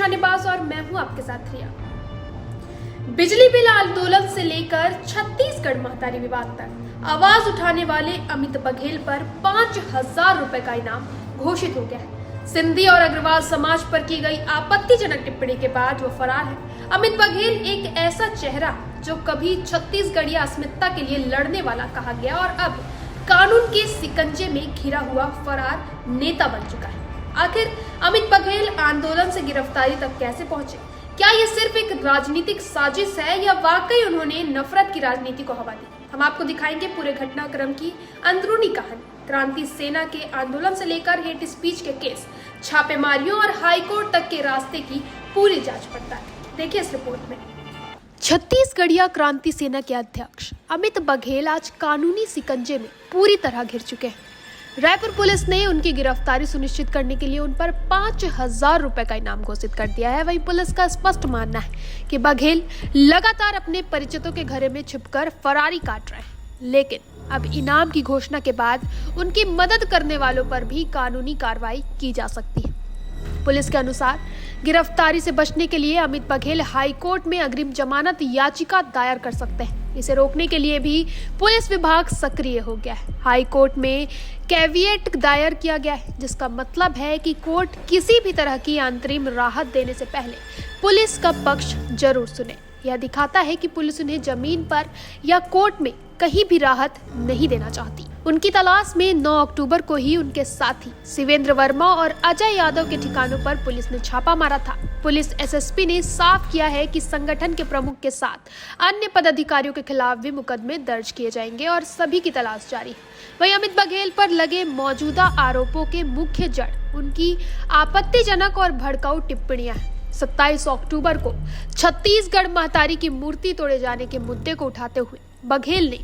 निशानेबाज और मैं हूं आपके साथ रिया। बिजली बिल आंदोलन से लेकर छत्तीसगढ़ महतारी विवाद तक आवाज उठाने वाले अमित बघेल पर 5,000 रुपए का इनाम घोषित हो गया है। सिंधी और अग्रवाल समाज पर की गई आपत्तिजनक टिप्पणी के बाद वो फरार है। अमित बघेल एक ऐसा चेहरा जो कभी छत्तीसगढ़ी अस्मिता के लिए लड़ने वाला कहा गया और अब कानून के सिकंजे में घिरा हुआ फरार नेता बन चुका है। आखिर अमित बघेल आंदोलन से गिरफ्तारी तक कैसे पहुंचे? क्या ये सिर्फ एक राजनीतिक साजिश है या वाकई उन्होंने नफरत की राजनीति को हवा दी? हम आपको दिखाएंगे पूरे घटनाक्रम की अंदरूनी कहानी। क्रांति सेना के आंदोलन से लेकर हेट स्पीच के केस, छापेमारियों और हाईकोर्ट तक के रास्ते की पूरी जांच पड़ताल देखिए इस रिपोर्ट में। छत्तीसगढ़िया क्रांति सेना के अध्यक्ष अमित बघेल आज कानूनी सिकंजे में पूरी तरह घिर चुके हैं। रायपुर पुलिस ने उनकी गिरफ्तारी सुनिश्चित करने के लिए उन पर 5,000 रुपए का इनाम घोषित कर दिया है। वहीं पुलिस का स्पष्ट मानना है कि बघेल लगातार अपने परिचितों के घरों में छिपकर फरारी काट रहे हैं, लेकिन अब इनाम की घोषणा के बाद उनकी मदद करने वालों पर भी कानूनी कार्रवाई की जा सकती है। पुलिस के अनुसार गिरफ्तारी से बचने के लिए अमित बघेल हाईकोर्ट में अग्रिम जमानत याचिका दायर कर सकते हैं। इसे रोकने के लिए भी पुलिस विभाग सक्रिय हो गया है। हाईकोर्ट में कैविएट दायर किया गया है, जिसका मतलब है कि कोर्ट किसी भी तरह की अंतरिम राहत देने से पहले पुलिस का पक्ष जरूर सुने। यह दिखाता है कि पुलिस उन्हें जमीन पर या कोर्ट में कहीं भी राहत नहीं देना चाहती। उनकी तलाश में 9 अक्टूबर को ही उनके साथी शिवेंद्र वर्मा और अजय यादव के ठिकानों पर पुलिस ने छापा मारा था। पुलिस एसएसपी ने साफ किया है कि संगठन के प्रमुख के साथ अन्य पदाधिकारियों के खिलाफ भी मुकदमे दर्ज किए जाएंगे और सभी की तलाश जारी है। वहीं अमित बघेल पर लगे मौजूदा आरोपों के मुख्य जड़ उनकी आपत्तिजनक और भड़काऊ टिप्पणियां हैं। 27 अक्टूबर को छत्तीसगढ़ महतारी की मूर्ति तोड़े जाने के मुद्दे को उठाते हुए बघेल ने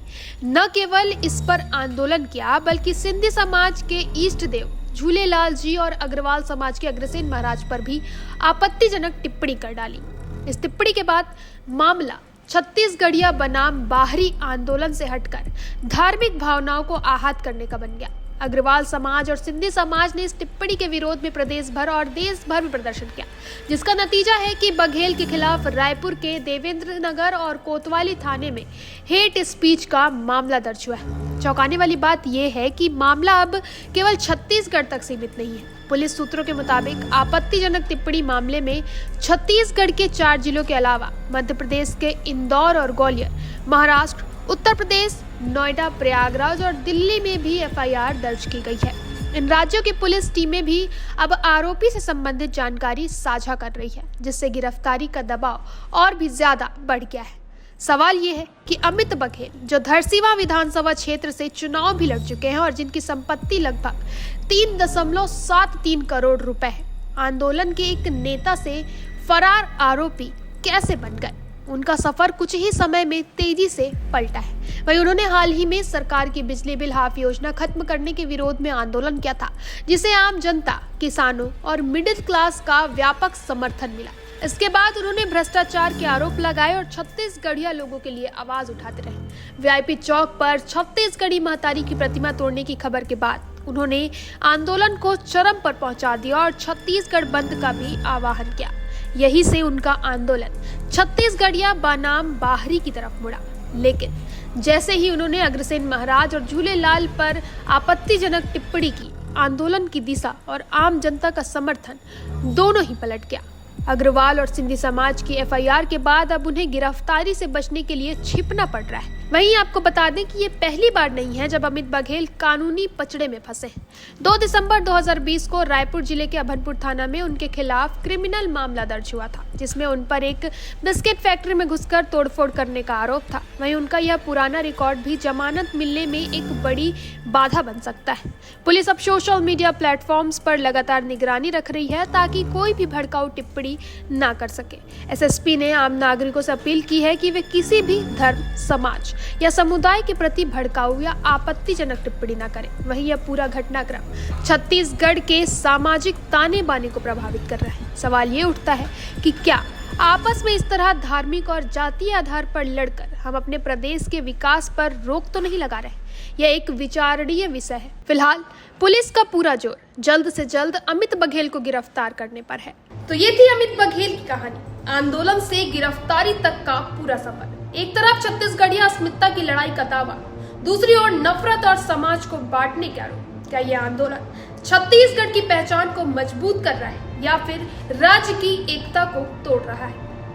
न केवल इस पर आंदोलन किया, बल्कि सिंधी समाज के इष्ट देव झूलेलाल जी और अग्रवाल समाज के अग्रसेन महाराज पर भी आपत्तिजनक टिप्पणी कर डाली। इस टिप्पणी के बाद मामला छत्तीसगढ़िया बनाम बाहरी आंदोलन से हटकर धार्मिक भावनाओं को आहत करने का बन गया। अग्रवाल समाज और सिंधी समाज ने इस टिप्पणी के विरोध में प्रदेश भर और देश भर में प्रदर्शन किया, जिसका नतीजा है कि बघेल के खिलाफ रायपुर के देवेंद्र नगर और कोतवाली थाने में हेट स्पीच का मामला दर्ज हुआ है। चौंकाने वाली बात यह है कि मामला अब केवल छत्तीसगढ़ तक सीमित नहीं है। पुलिस सूत्रों के मुताबिक आपत्तिजनक टिप्पणी मामले में छत्तीसगढ़ के 4 जिलों के अलावा मध्य प्रदेश के इंदौर और ग्वालियर, महाराष्ट्र, उत्तर प्रदेश, नोएडा, प्रयागराज और दिल्ली में भी एफआईआर दर्ज की गई है। इन राज्यों की पुलिस टीमें भी अब आरोपी से संबंधित जानकारी साझा कर रही है, जिससे गिरफ्तारी का दबाव और भी ज्यादा बढ़ गया है। सवाल ये है कि अमित बघेल, जो धरसीवां विधानसभा क्षेत्र से चुनाव भी लड़ चुके हैं और जिनकी संपत्ति लगभग 3.73 करोड़ रुपए है, आंदोलन के एक नेता से फरार आरोपी कैसे बन गए? उनका सफर कुछ ही समय में तेजी से पलटा है। वहीं उन्होंने हाल ही में सरकार की बिजली बिल हाफ योजना खत्म करने के विरोध में आंदोलन किया था, जिसे आम जनता, किसानों और मिडिल क्लास का व्यापक समर्थन मिला। इसके बाद उन्होंने भ्रष्टाचार के आरोप लगाए और छत्तीसगढ़िया लोगों के लिए आवाज उठाते रहे। वीआईपी चौक पर छत्तीसगढ़ी महतारी की प्रतिमा तोड़ने की खबर के बाद उन्होंने आंदोलन को चरम पर पहुंचा दिया और छत्तीसगढ़ बंद का भी आह्वान किया। यही से उनका आंदोलन छत्तीसगढ़िया बनाम बाहरी की तरफ मुड़ा। लेकिन जैसे ही उन्होंने अग्रसेन महाराज और झूलेलाल पर आपत्तिजनक टिप्पणी की, आंदोलन की दिशा और आम जनता का समर्थन दोनों ही पलट गया। अग्रवाल और सिंधी समाज की एफआईआर के बाद अब उन्हें गिरफ्तारी से बचने के लिए छिपना पड़ रहा है। वहीं आपको बता दें कि ये पहली बार नहीं है जब अमित बघेल कानूनी पचड़े में फंसे हैं। 2 दिसंबर 2020 को रायपुर जिले के अभनपुर थाना में उनके खिलाफ क्रिमिनल मामला दर्ज हुआ था, जिसमें उन पर एक बिस्किट फैक्ट्री में घुसकर तोड़फोड़ करने का आरोप था। वहीं उनका यह पुराना रिकॉर्ड भी जमानत मिलने में एक बड़ी बाधा बन सकता है। पुलिस अब सोशल मीडिया प्लेटफॉर्म्स पर लगातार निगरानी रख रही है ताकि कोई भी भड़काऊ टिप्पणी ना कर सके। एसएसपी ने आम नागरिकों से अपील की है कि वे किसी भी धर्म, समाज या समुदाय के प्रति भड़काऊ या आपत्तिजनक टिप्पणी न करें। वहीं यह पूरा घटनाक्रम छत्तीसगढ़ के सामाजिक ताने बाने को प्रभावित कर रहा है। सवाल ये उठता है कि क्या आपस में इस तरह धार्मिक और जातीय आधार पर लड़कर हम अपने प्रदेश के विकास पर रोक तो नहीं लगा रहे? यह एक विचारणीय विषय है। फिलहाल पुलिस का पूरा जोर जल्द से जल्द अमित बघेल को गिरफ्तार करने पर है। तो ये थी अमित बघेल की कहानी, आंदोलन से गिरफ्तारी तक का पूरा सफर। एक तरफ छत्तीसगढ़िया अस्मिता की लड़ाई का दावा, दूसरी ओर नफरत और समाज को बांटने के आरोप। क्या यह आंदोलन छत्तीसगढ़ की पहचान को मजबूत कर रहा है या फिर राज्य की एकता को तोड़ रहा है?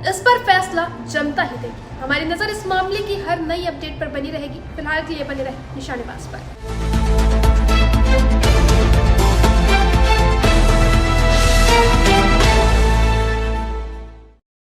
इस पर फैसला जनता ही देगी। हमारी नजर इस मामले की हर नई अपडेट पर बनी रहेगी। फिलहाल के लिए बने रहे निशानेबाज पर।